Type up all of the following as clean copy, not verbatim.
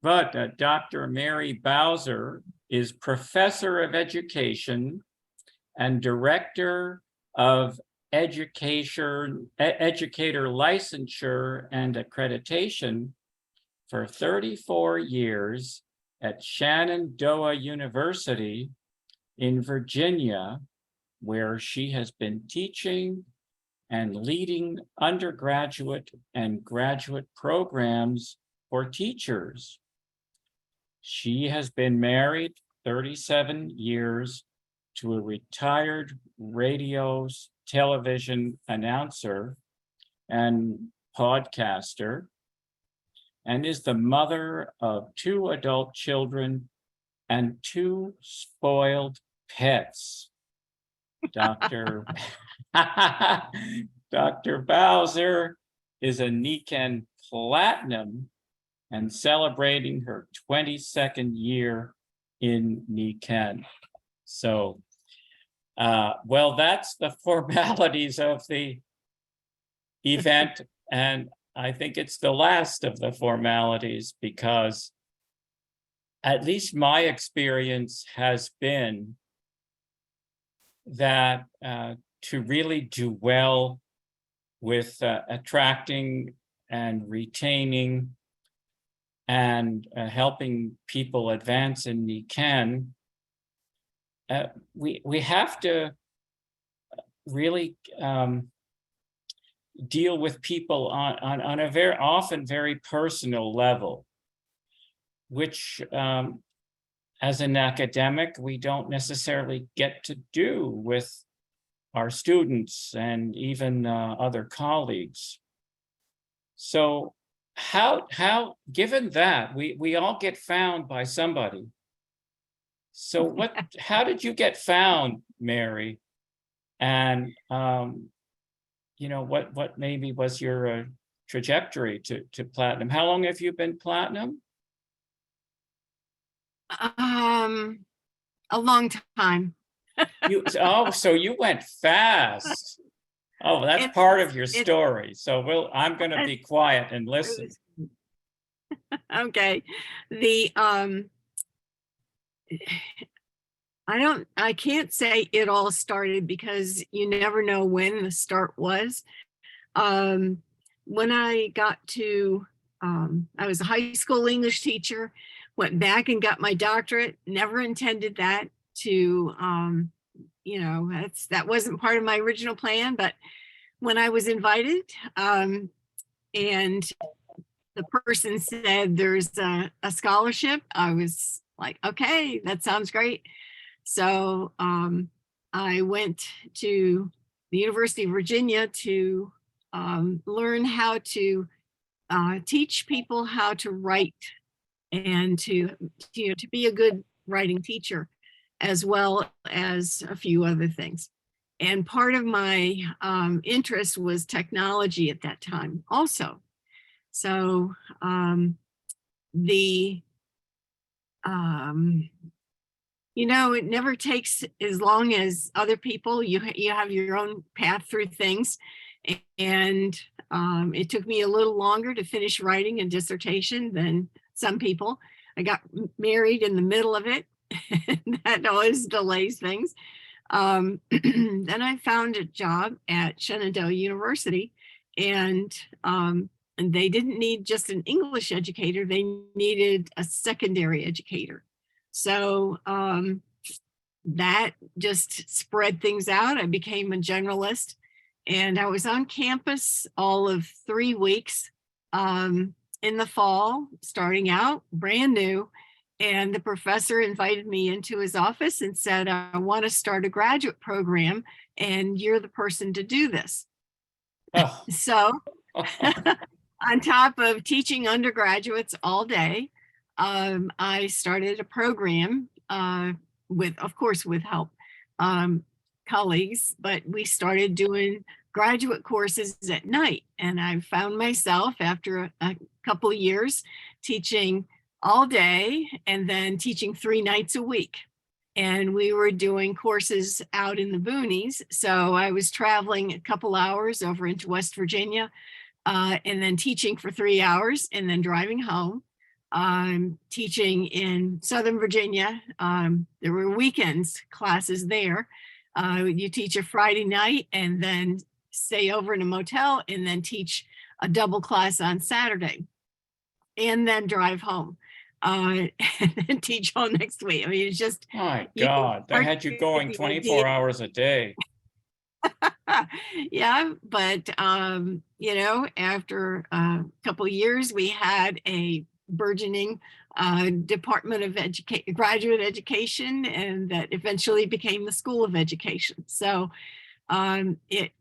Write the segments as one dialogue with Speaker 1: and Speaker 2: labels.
Speaker 1: But Dr. Mary Bowser is Professor of Education and Director of Educator Licensure and Accreditation for 34 years at Shenandoah University in Virginia, where she has been teaching and leading undergraduate and graduate programs for teachers. She has been married 37 years to a retired radio television announcer and podcaster, and is the mother of 2 adult children and 2 spoiled pets. Dr. Dr. Bowser is a NECANN Platinum and celebrating her 22nd year in NECANN. So, well, that's the formalities of the event, and I think it's the last of the formalities, because at least my experience has been that to really do well with attracting and retaining and helping people advance in NECANN, we have to really deal with people on a very often very personal level, which as an academic, we don't necessarily get to do with our students and even other colleagues. So how given that we all get found by somebody. So how did you get found, Mary? And what maybe was your trajectory to platinum? How long have you been platinum?
Speaker 2: A long time.
Speaker 1: So you went fast. Oh, that's part of your story. So I'm going to be quiet and listen.
Speaker 2: Okay. I can't say it all started, because you never know when the start was. When I got to, I was a high school English teacher, went back and got my doctorate, never intended that to, that wasn't part of my original plan. But when I was invited, and the person said there's a scholarship, I was like, okay, that sounds great. So I went to the University of Virginia to learn how to teach people how to write and to be a good writing teacher, as well as a few other things. And part of my interest was technology at that time also. So it never takes as long as other people. You have your own path through things. And it took me a little longer to finish writing a dissertation than some people. I got married in the middle of it. That always delays things. Then I found a job at Shenandoah University, and they didn't need just an English educator, they needed a secondary educator. So that just spread things out. I became a generalist, and I was on campus all of 3 weeks in the fall, starting out brand new. And the professor invited me into his office and said, I want to start a graduate program, and you're the person to do this. Oh. So on top of teaching undergraduates all day, I started a program with help colleagues, but we started doing graduate courses at night. And I found myself after a couple of years teaching all day and then teaching 3 nights a week. And we were doing courses out in the boonies. So I was traveling a couple hours over into West Virginia, and then teaching for 3 hours and then driving home. teaching in Southern Virginia. There were weekends classes there. You teach a Friday night and then stay over in a motel and then teach a double class on Saturday and then drive home and then teach all next week. I mean, it's just,
Speaker 1: My
Speaker 2: you can
Speaker 1: God, they
Speaker 2: start
Speaker 1: had you
Speaker 2: to get
Speaker 1: going
Speaker 2: the
Speaker 1: 24
Speaker 2: idea.
Speaker 1: hours a day.
Speaker 2: Yeah, but after a couple of years, we had a burgeoning Department of Education, Graduate Education, and that eventually became the School of Education. So it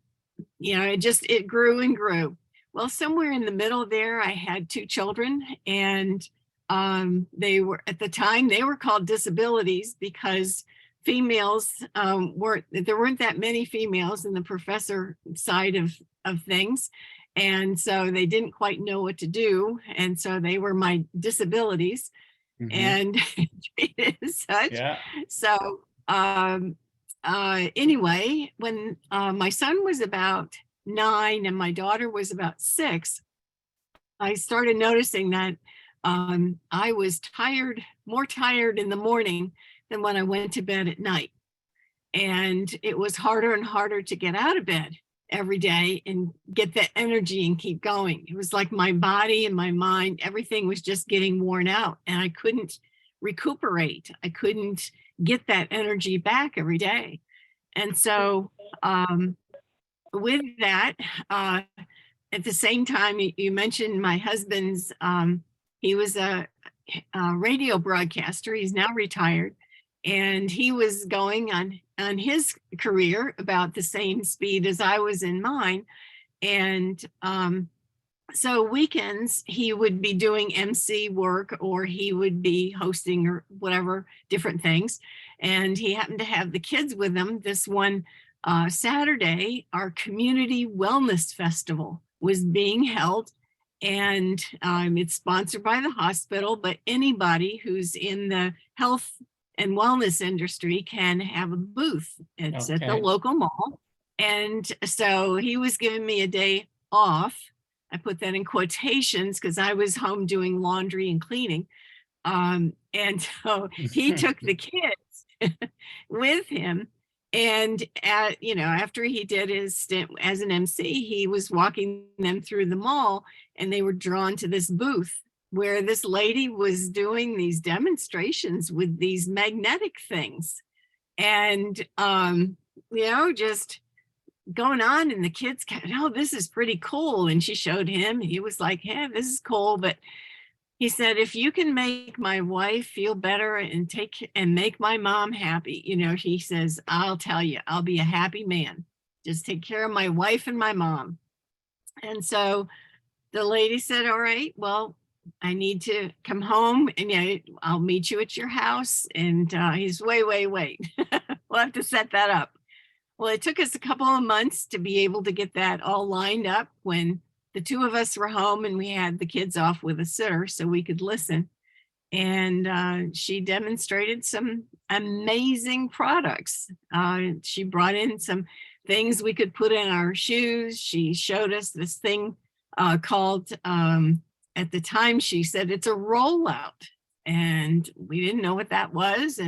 Speaker 2: it grew and grew. Well, somewhere in the middle there, I had two children, and they were, at the time, they were called disabilities because females there weren't that many females in the professor side of things. And so they didn't quite know what to do. And so they were my disabilities
Speaker 1: Mhm.
Speaker 2: and treated as such.
Speaker 1: Yeah.
Speaker 2: So anyway, when my son was about 9 and my daughter was about 6, I started noticing that I was more tired in the morning than when I went to bed at night. And it was harder and harder to get out of bed every day and get that energy and keep going. It was like my body and my mind, everything was just getting worn out and I couldn't recuperate. I couldn't get that energy back every day. And so with that, at the same time, you mentioned my husband's, he was a radio broadcaster. He's now retired. And he was going on his career about the same speed as I was in mine. And so weekends, he would be doing MC work or he would be hosting or whatever, different things. And he happened to have the kids with him. This one Saturday, our community wellness festival was being held. And it's sponsored by the hospital, but anybody who's in the health and wellness industry can have a booth. It's at the
Speaker 1: Okay.
Speaker 2: local mall. And so he was giving me a day off. I put that in quotations because I was home doing laundry and cleaning. And so he took the kids with him. And after he did his stint as an MC, he was walking them through the mall and they were drawn to this booth where this lady was doing these demonstrations with these magnetic things. And, just going on, and the kids kept, oh, this is pretty cool. And she showed him, he was like, yeah, this is cool. But he said, if you can make my wife feel better and make my mom happy, he says, I'll tell you, I'll be a happy man. Just take care of my wife and my mom. And so the lady said, all right, well, I need to come home and I'll meet you at your house. And he's wait. We'll have to set that up. Well, it took us a couple of months to be able to get that all lined up when the two of us were home and we had the kids off with a sitter so we could listen. And she demonstrated some amazing products. She brought in some things we could put in our shoes. She showed us this thing called, at the time she said it's a rollout. And we didn't know what that was.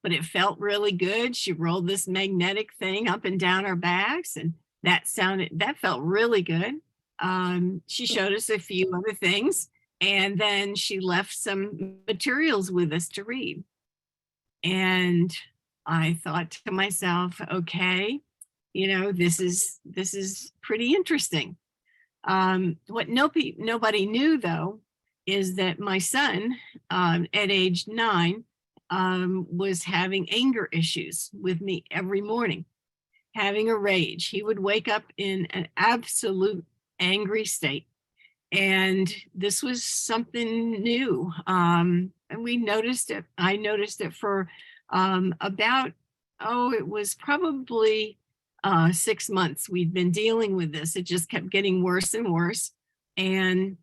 Speaker 2: But it felt really good. She rolled this magnetic thing up and down our backs, and that felt really good. She showed us a few other things, and then she left some materials with us to read. And I thought to myself, okay, this is pretty interesting. What nobody knew though is that my son, at age 9, was having anger issues with me every morning, having a rage. He would wake up in an absolute angry state. And this was something new. And we noticed it. I noticed it for it was probably 6 months we'd been dealing with this. It just kept getting worse and worse. And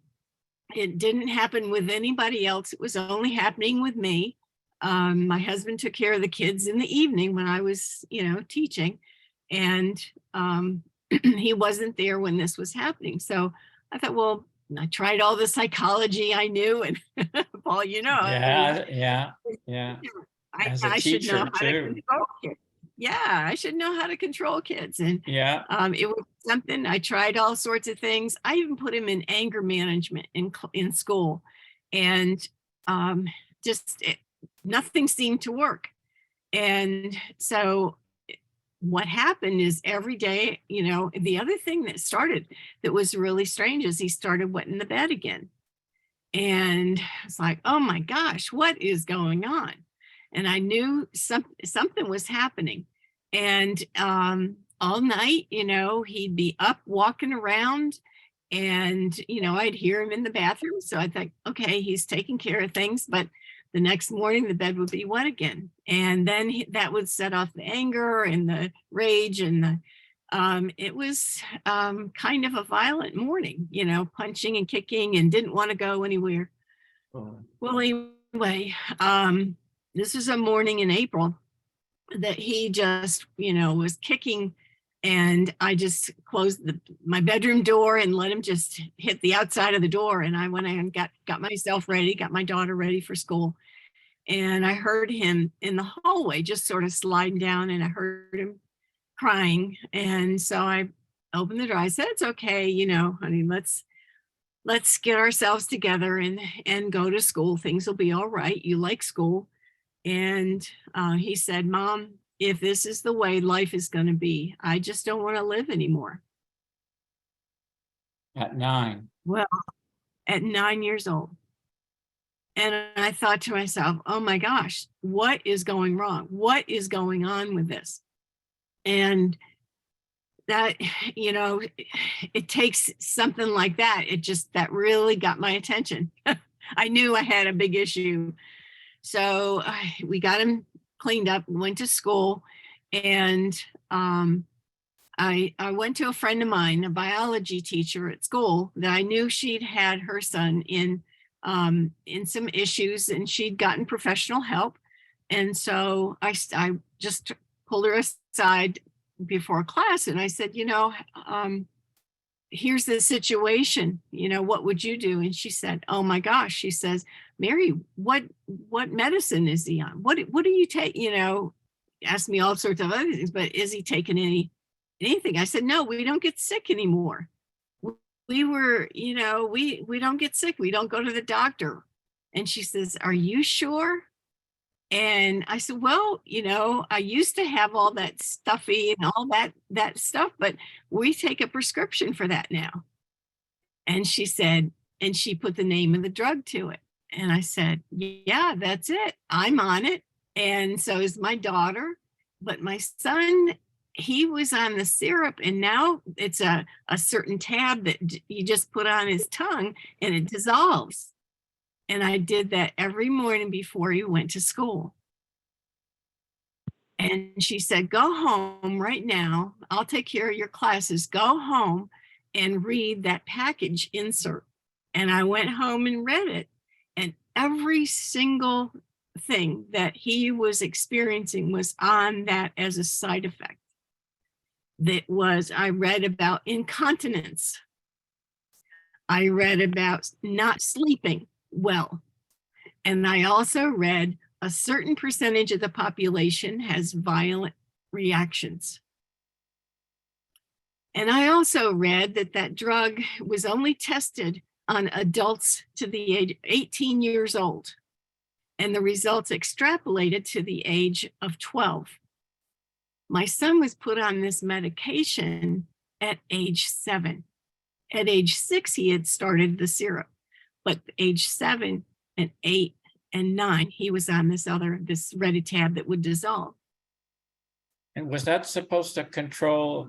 Speaker 2: it didn't happen with anybody else. It was only happening with me. My husband took care of the kids in the evening when I was, teaching, and he wasn't there when this was happening. So I thought, well, I tried all the psychology I knew and softball, you know.
Speaker 1: Yeah.
Speaker 2: I,
Speaker 1: As a
Speaker 2: I should know
Speaker 1: teacher
Speaker 2: how to
Speaker 1: too.
Speaker 2: control kids. Yeah, I should know how to control kids. And
Speaker 1: Yeah.
Speaker 2: it was something I tried all sorts of things. I even put him in anger management in school, and um, just nothing seemed to work. And so what happened is every day, you know, the other thing that started that was really strange is he started wetting the bed again. And it's like, oh my gosh, what is going on? And I knew something was happening. And all night, you know, he'd be up walking around, and, you know, I'd hear him in the bathroom. So I thought, okay, he's taking care of things. But the next morning, the bed would be wet again. And then that would set off the anger and the rage. And it was kind of a violent morning, you know, punching and kicking, and didn't want to go anywhere.
Speaker 1: Oh.
Speaker 2: Well, anyway, this was a morning in April that he just, you know, was kicking, and I just closed my bedroom door and let him just hit the outside of the door. And I went and got myself ready, got my daughter ready for school. And I heard him in the hallway just sort of sliding down, and I heard him crying. And so I opened the door. I said, it's okay, you know, honey, let's get ourselves together and go to school. Things will be all right. You like school. And he said, Mom, if this is the way life is going to be, I just don't want to live anymore.
Speaker 1: At 9.
Speaker 2: Well, at 9 years old. And I thought to myself, oh my gosh, what is going wrong? What is going on with this? And that, you know, it takes something like that. That really got my attention. I knew I had a big issue. So we got him cleaned up, went to school, and I went to a friend of mine, a biology teacher at school, that I knew she'd had her son in some issues, and she'd gotten professional help. And so I just pulled her aside before class, and I said, you know, here's the situation, you know, what would you do? And she said, oh my gosh, she says, Mary, what medicine is he on? What do you take? You know, asked me all sorts of other things, but is he taking anything? I said, no, we don't get sick anymore. We were, you know, we don't get sick. We don't go to the doctor. And she says, are you sure? And I said, well, you know, I used to have all that stuffy and all that stuff, but we take a prescription for that now. And she said, and she put the name of the drug to it. And I said, yeah, that's it. I'm on it. And so is my daughter. But my son, he was on the syrup, and now it's a certain tab that you just put on his tongue and it dissolves. And I did that every morning before he went to school. And she said, go home right now. I'll take care of your classes. Go home and read that package insert. And I went home and read it. And every single thing that he was experiencing was on that as a side effect. I read about incontinence. I read about not sleeping well. And I also read a certain percentage of the population has violent reactions. And I also read that drug was only tested on adults to the age of 18 years old, and the results extrapolated to the age of 12. My son was put on this medication at age 7. At age 6, he had started the syrup, but age 7 and 8 and 9, he was on this Ready-Tab that would dissolve.
Speaker 1: And was that supposed to control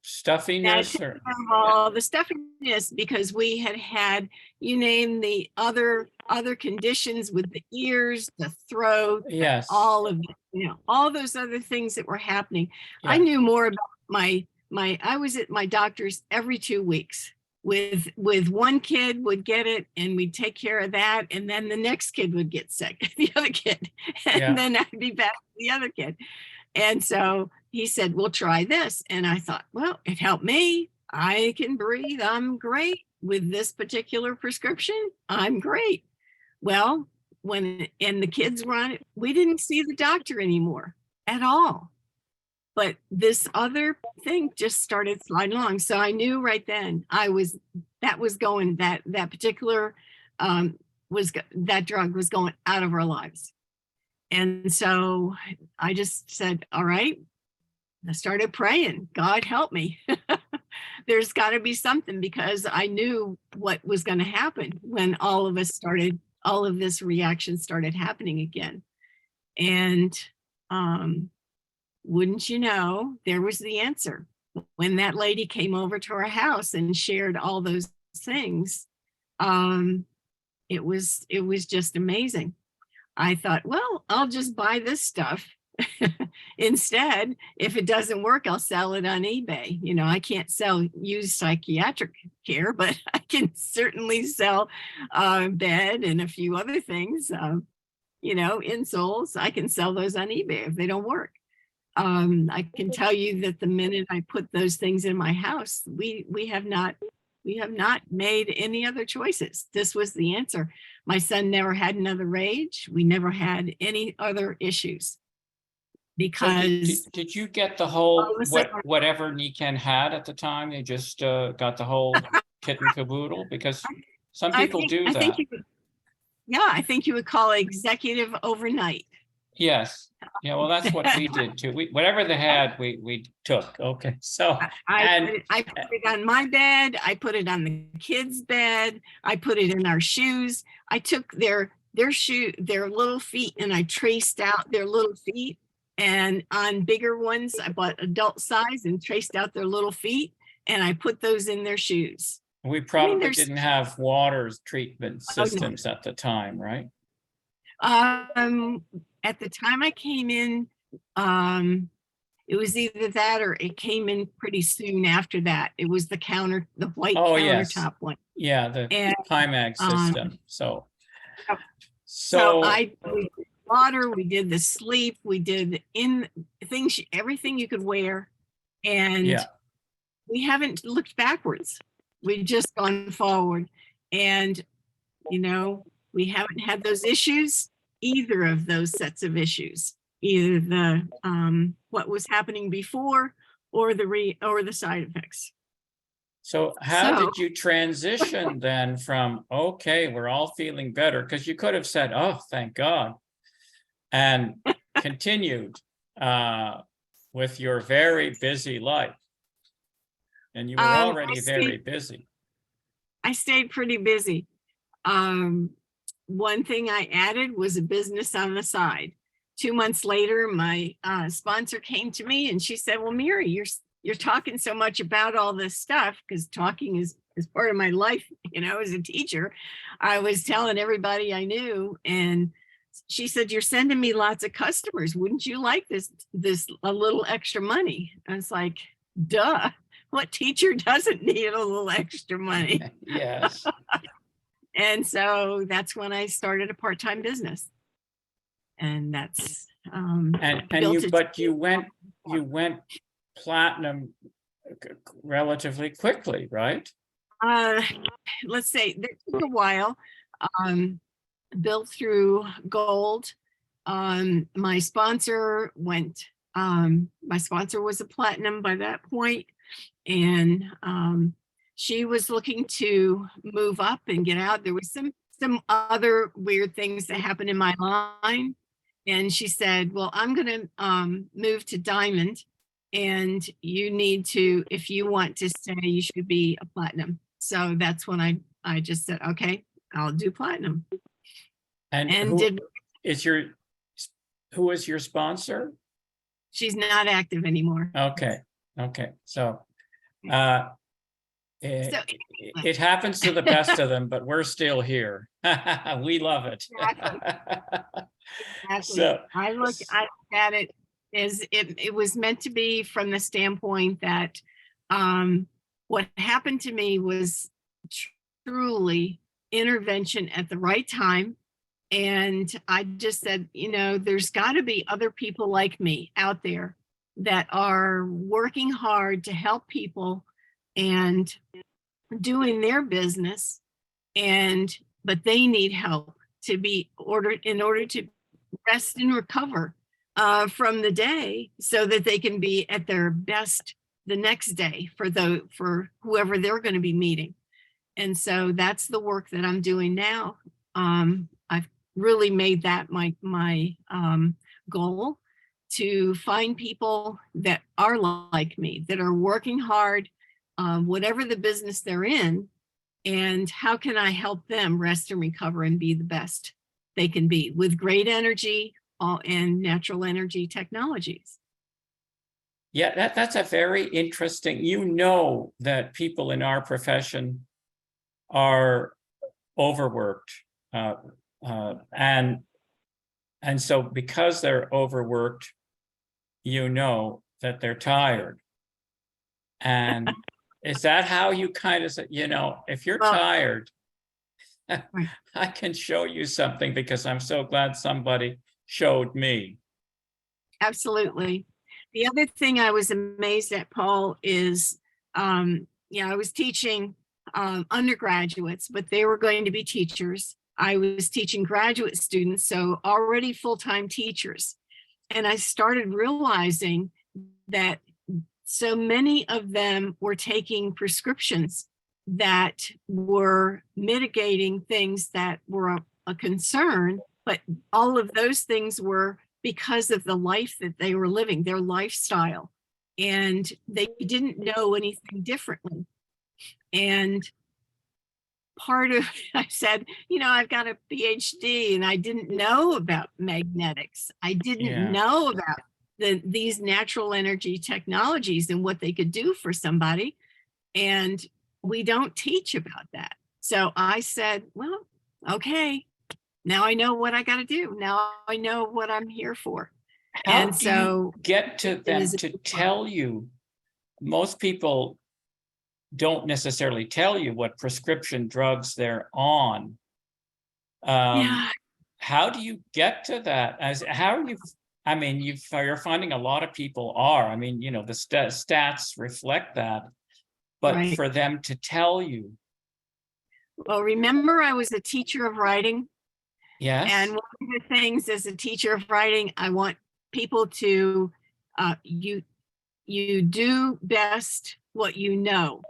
Speaker 1: stuffiness?
Speaker 2: Or all the stuffiness, because we had, you name the other conditions with the ears, the throat,
Speaker 1: yes,
Speaker 2: all of it, you know, all those other things that were happening.
Speaker 1: Yeah.
Speaker 2: I knew more about I was at my doctor's every 2 weeks. With one kid would get it, and we'd take care of that, and then the next kid would get sick, the other kid, and then I'd be back to the other kid. And so he said, we'll try this. And I thought, well, it helped me. I can breathe. I'm great with this particular prescription. I'm great. Well, and the kids were on it, we didn't see the doctor anymore at all. But this other thing just started sliding along. So I knew right then that particular, that drug was going out of our lives. And so I just said, all right, I started praying, God help me. There's got to be something, because I knew what was going to happen when all of this reaction started happening again. And wouldn't you know, there was the answer. When that lady came over to our house and shared all those things, it was just amazing. I thought, well, I'll just buy this stuff. Instead, if it doesn't work, I'll sell it on eBay. You know, I can't sell used psychiatric care, but I can certainly sell bed and a few other things. You know, insoles, I can sell those on eBay if they don't work. I can tell you that the minute I put those things in my house, we have not made any other choices. This was the answer. My son never had another rage. We never had any other issues.
Speaker 1: So
Speaker 2: Because
Speaker 1: did you get the whole,
Speaker 2: all of a sudden-
Speaker 1: whatever Niken had at the time? You just got the whole kit and caboodle? Because some people do
Speaker 2: I think
Speaker 1: that.
Speaker 2: you would, yeah, I think you would call it executive overnight.
Speaker 1: Yes. Yeah, well, that's what we did too. Whatever they had, we took. Okay, so
Speaker 2: I put it on my bed. I put it on the kids' bed. I put it in our shoes. I took their little feet, and I traced out their little feet. And on bigger ones, I bought adult size and traced out their little feet, and I put those in their shoes.
Speaker 1: we probably
Speaker 2: there's-
Speaker 1: didn't have water treatment
Speaker 2: no.
Speaker 1: systems at the time, right?
Speaker 2: At the time I came in, it was either that or it came in pretty soon after that. It was the white
Speaker 1: Oh, yes.
Speaker 2: countertop one.
Speaker 1: Yeah, the
Speaker 2: And,
Speaker 1: Pymax system.
Speaker 2: so
Speaker 1: So
Speaker 2: we did water, we did the sleep, we did everything you could wear. And
Speaker 1: yeah,
Speaker 2: we haven't looked backwards. We've just gone forward. And, you know, we haven't had those issues, either of those sets of issues, either the what was happening before or the side effects.
Speaker 1: so how
Speaker 2: So-
Speaker 1: did you transition then from, okay, we're all feeling better? Because you could have said, oh, thank God, and continued with your very busy life. And you were already very busy.
Speaker 2: I stayed pretty busy. One thing I added was a business on the side. 2 months later, my sponsor came to me and she said, well, Mary, you're talking so much about all this stuff, because talking is part of my life, you know, as a teacher. I was telling everybody I knew, and she said, you're sending me lots of customers. Wouldn't you like this a little extra money? I was like, duh. What teacher doesn't need a little extra money?
Speaker 1: Yes.
Speaker 2: And so that's when I started a part-time business. And that's
Speaker 1: But you went platinum relatively quickly, right?
Speaker 2: let's say it took a while. Built through gold. My sponsor was a platinum by that point. And she was looking to move up and get out. There was some other weird things that happened in my line. And she said, well, I'm going to move to diamond, and you need to, if you want to stay, you should be a platinum. So that's when I just said, okay, I'll do platinum.
Speaker 1: And who is your sponsor?
Speaker 2: She's not active anymore.
Speaker 1: Okay. So
Speaker 2: So
Speaker 1: it happens to the best of them, but we're still here. We love it.
Speaker 2: Exactly.
Speaker 1: So
Speaker 2: I look at it as it was meant to be, from the standpoint that what happened to me was truly intervention at the right time. And I just said, you know, there's got to be other people like me out there that are working hard to help people and doing their business, but they need help. to be ordered in order to rest and recover from the day so that they can be at their best the next day for whoever they're going to be meeting. And so that's the work that I'm doing now. I've really made that my goal, to find people that are like me, that are working hard, whatever the business they're in, and how can I help them rest and recover and be the best they can be with great energy and natural energy technologies.
Speaker 1: Yeah, that's a very interesting, you know, that people in our profession are overworked. And so because they're overworked, you know that they're tired. And is that how you kind of say, you know, if you're
Speaker 2: Well,
Speaker 1: tired,
Speaker 2: right.
Speaker 1: I can show you something because I'm so glad somebody showed me.
Speaker 2: Absolutely. The other thing I was amazed at, Paul, is, I was teaching undergraduates, but they were going to be teachers. I was teaching graduate students, so already full-time teachers. And I started realizing that so many of them were taking prescriptions that were mitigating things that were a concern, but all of those things were because of the life that they were living, their lifestyle, and they didn't know anything differently. And part of, I said, I've got a PhD and I didn't know about magnetics. I didn't know about these natural energy technologies and what they could do for somebody. And we don't teach about that. So I said, well, okay, now I know what I got to do. Now I know what I'm here for.
Speaker 1: How do you get to them to tell you? Most people don't necessarily tell you what prescription drugs they're on. How do you get to that? How are you? I mean, you're finding a lot of people are. I mean, the stats reflect that. But
Speaker 2: right.
Speaker 1: For them to tell you.
Speaker 2: Well, remember, I was a teacher of writing.
Speaker 1: Yes.
Speaker 2: And one of the things as a teacher of writing, I want people to, you do best what you know.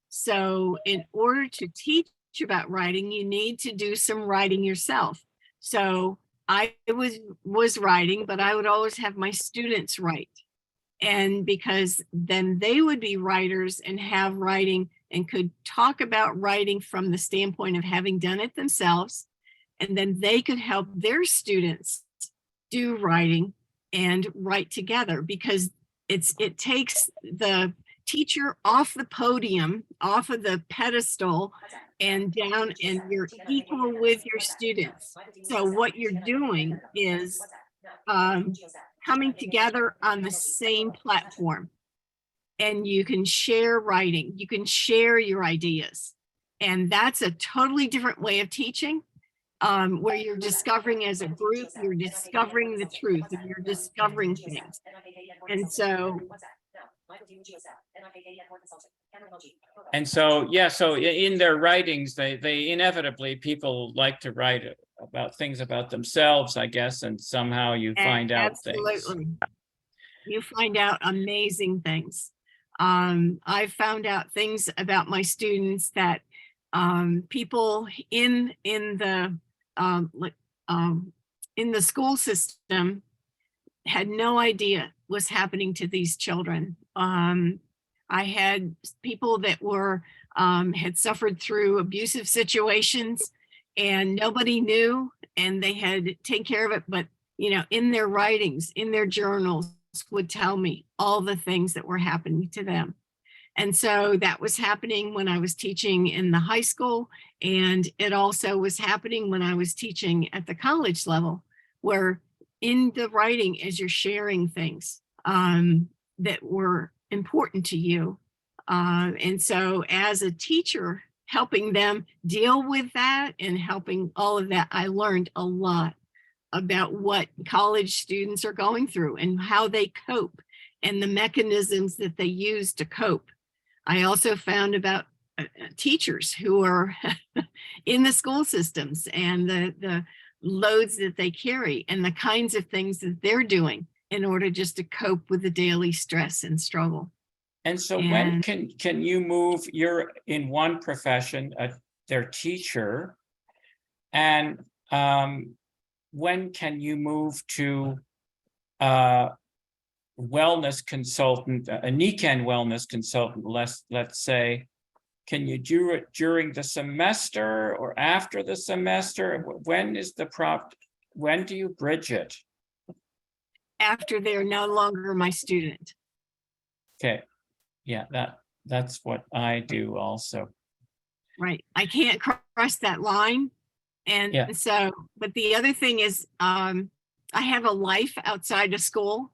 Speaker 2: So in order to teach about writing, you need to do some writing yourself. So I was writing, but I would always have my students write. And because then they would be writers and have writing and could talk about writing from the standpoint of having done it themselves. And then they could help their students do writing and write together, because it takes the teacher off the podium, off of the pedestal, and down, and you're equal with your students. So what you're doing is coming together on the same platform, and you can share writing, you can share your ideas. And that's a totally different way of teaching, where you're discovering as a group, you're discovering the truth, and you're discovering things. And so
Speaker 1: so in their writings, they inevitably, people like to write about things about themselves, I guess, and somehow you find out things.
Speaker 2: You find out amazing things. I found out things about my students that people in the school system had no idea was happening to these children. I had people that were had suffered through abusive situations and nobody knew, and they had to take care of it. But in their writings, in their journals, would tell me all the things that were happening to them. And so that was happening when I was teaching in the high school, and it also was happening when I was teaching at the college level, where in the writing, as you're sharing things that were important to you. And so as a teacher, helping them deal with that and helping all of that, I learned a lot about what college students are going through and how they cope and the mechanisms that they use to cope. I also found teachers who are in the school systems and the loads that they carry and the kinds of things that they're doing in order just to cope with the daily stress and struggle.
Speaker 1: And so when
Speaker 2: And
Speaker 1: can you move, you're in one profession, their teacher, and when can you move to wellness consultant, a NECAN wellness consultant, let's say? Can you do it during the semester or after the semester? When is when do you bridge it?
Speaker 2: after they're no longer my student.
Speaker 1: Okay, yeah, that's what I do also.
Speaker 2: Right. I can't cross that line. And
Speaker 1: Yeah.
Speaker 2: so, but the other thing is, I have a life outside of school,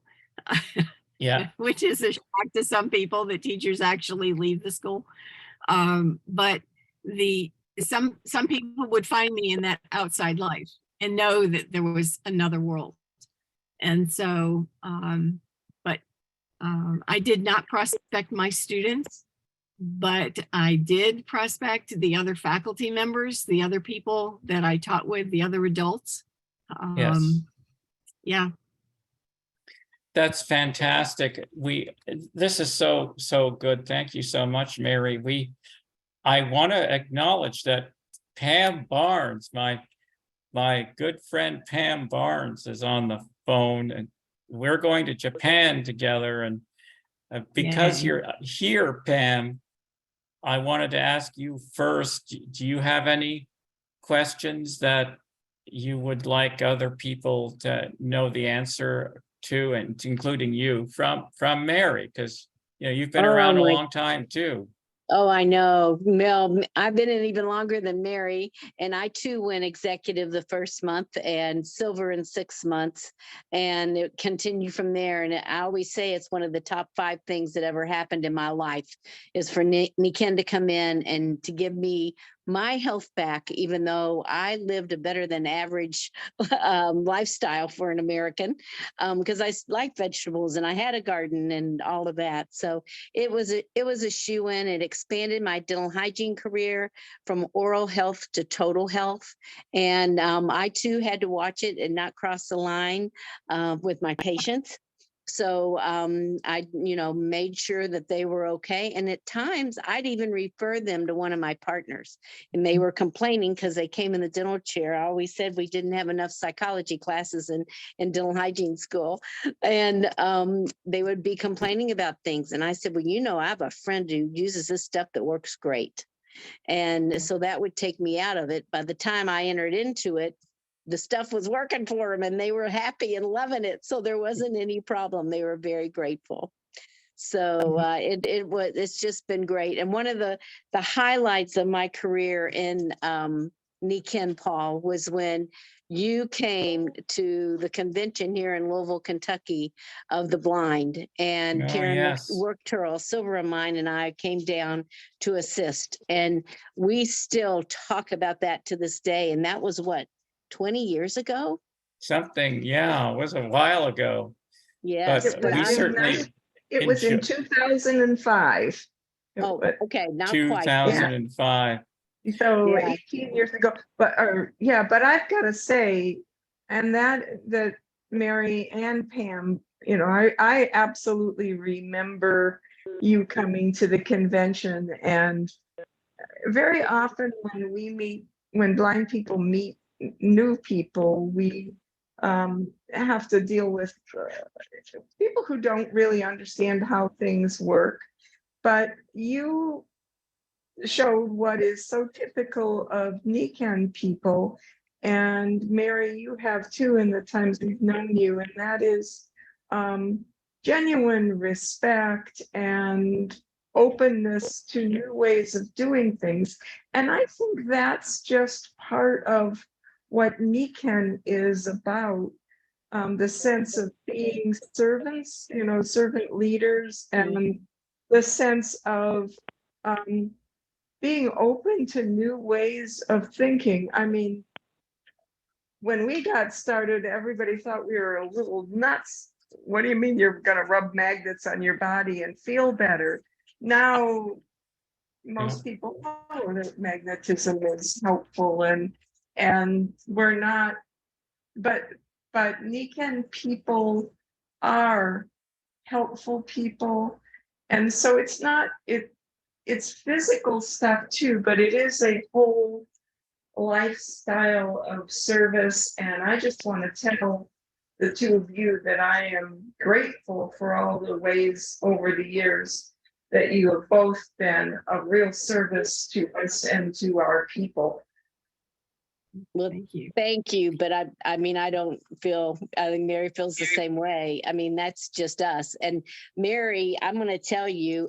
Speaker 1: Yeah,
Speaker 2: which is a shock to some people that teachers actually leave the school. But some people would find me in that outside life and know that there was another world. And so, I did not prospect my students, but I did prospect the other faculty members, the other people that I taught with, the other adults.
Speaker 1: yes.
Speaker 2: Yeah.
Speaker 1: That's fantastic. This is so good. Thank you so much, Mary. I want to acknowledge that Pam Barnes, my good friend Pam Barnes, is on the phone, and we're going to Japan together. And because
Speaker 2: Yay.
Speaker 1: you're here, Pam, I wanted to ask you first, do you have any questions that you would like other people to know the answer to, and including you from Mary? Because you've been
Speaker 3: Oh
Speaker 1: around a
Speaker 3: my,
Speaker 1: long time too.
Speaker 3: oh, I know. Mel, I've been in even longer than Mary, and I too went executive the first month and silver in 6 months, and it continued from there. And I always say it's one of the top 5 things that ever happened in my life is for NECAN to come in and to give me my health back, even though I lived a better than average lifestyle for an American, because I like vegetables and I had a garden and all of that. So it was a shoe-in. It expanded my dental hygiene career from oral health to total health. And I too had to watch it and not cross the line with my patients. So I, made sure that they were okay. And at times I'd even refer them to one of my partners, and they were complaining because they came in the dental chair. I always said we didn't have enough psychology classes in dental hygiene school. And they would be complaining about things. And I said, well, I have a friend who uses this stuff that works great. And so that would take me out of it. By the time I entered into it, the stuff was working for them and they were happy and loving it. So there wasn't any problem. They were very grateful. So it's just been great. And one of the highlights of my career in NECAN, Paul, was when you came to the convention here in Louisville, Kentucky of the blind, and
Speaker 1: Oh,
Speaker 3: Karen
Speaker 1: yes.
Speaker 3: Workturl, Silver of Mine, and I came down to assist. And we still talk about that to this day. And that was what, 20 years ago?
Speaker 1: Something, yeah, it was a while ago.
Speaker 3: Yes,
Speaker 1: But we certainly
Speaker 4: It was in 2005.
Speaker 3: Oh, okay, not quite.
Speaker 1: 2005.
Speaker 4: So
Speaker 3: Yeah.
Speaker 4: 18 years ago, but I've got to say, and that Mary and Pam, I absolutely remember you coming to the convention. And very often when blind people meet new people, we have to deal with people who don't really understand how things work. But you showed what is so typical of NECAN people. And Mary, you have too in the times we've known you, and that is genuine respect and openness to new ways of doing things. And I think that's just part of what NECAN is about. The sense of being servants, servant leaders, and the sense of being open to new ways of thinking. I mean, when we got started, everybody thought we were a little nuts. What do you mean you're going to rub magnets on your body and feel better? Now, most people know that magnetism is helpful and we're not, but Nikan people are helpful people. And so it's physical stuff too, but it is a whole lifestyle of service. And I just want to tell the two of you that I am grateful for all the ways over the years that you have both been of real service to us and to our people.
Speaker 3: Well,
Speaker 2: Thank you.
Speaker 3: thank you, but I mean, I think Mary feels the same way. I mean, that's just us. And Mary, I'm going to tell you,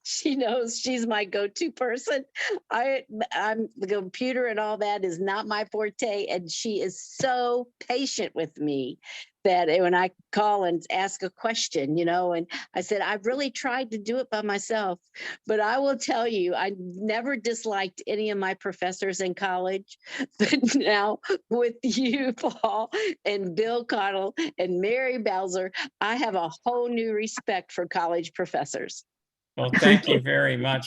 Speaker 3: she knows she's my go-to person. I'm the computer and all that is not my forte. And she is so patient with me that when I call and ask a question, and I said, I've really tried to do it by myself, but I will tell you, I never disliked any of my professors in college. But now with you, Paul, and Bill Connell and Mary Bowser, I have a whole new respect for college professors.
Speaker 1: Well, thank you very much.